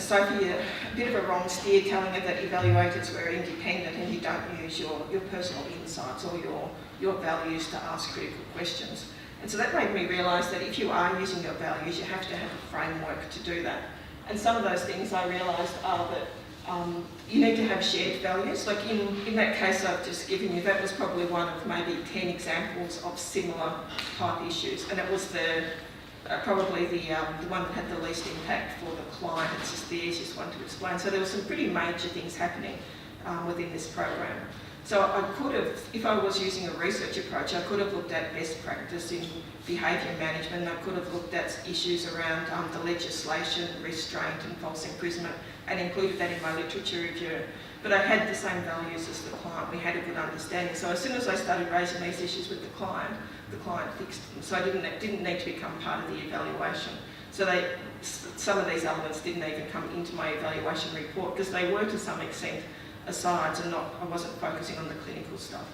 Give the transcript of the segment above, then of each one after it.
Sophie a bit of a wrong steer telling her that evaluators were independent and you don't use your personal insights or your values to ask critical questions. And so that made me realise that if you are using your values, you have to have a framework to do that. And some of those things I realised are that you need to have shared values. Like in that case I've just given you, that was probably one of maybe 10 examples of similar type issues, and it was probably the one that had the least impact for the client. It's just the easiest one to explain. So there were some pretty major things happening within this program. So I could have, if I was using a research approach, I could have looked at best practice in behaviour management. I could have looked at issues around the legislation, restraint and false imprisonment, and included that in my literature review. But I had the same values as the client. We had a good understanding. So as soon as I started raising these issues with the client fixed them. So I didn't need to become part of the evaluation. So some of these elements didn't even come into my evaluation report because they were to some extent asides and I wasn't focusing on the clinical stuff.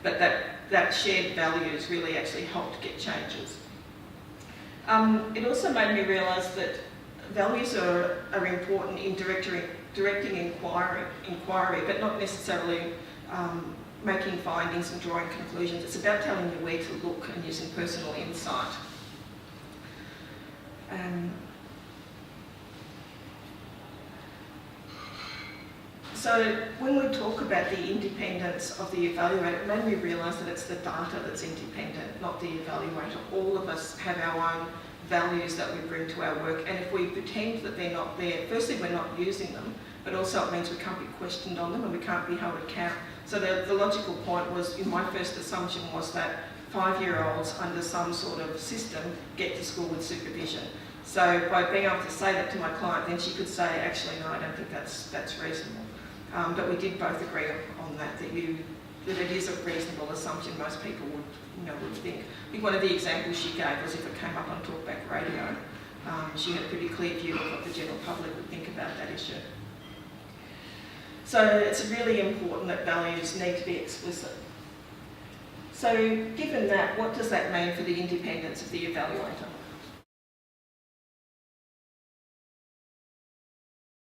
But that shared values really actually helped get changes. It also made me realise that values are important in directing inquiry, but not necessarily making findings and drawing conclusions. It's about telling you where to look and using personal insight. So when we talk about the independence of the evaluator, it made me realise that it's the data that's independent, not the evaluator. All of us have our own values that we bring to our work, and if we pretend that they're not there, firstly we're not using them, but also it means we can't be questioned on them and we can't be held account. So the logical point was, in my first assumption was that 5-year-olds under some sort of system get to school with supervision. So by being able to say that to my client, then she could say, actually no, I don't think that's reasonable. But we did both agree on that it is a reasonable assumption most people would think. I think one of the examples she gave was if it came up on talkback radio, she had a pretty clear view of what the general public would think about that issue. So it's really important that values need to be explicit. So given that, what does that mean for the independence of the evaluator?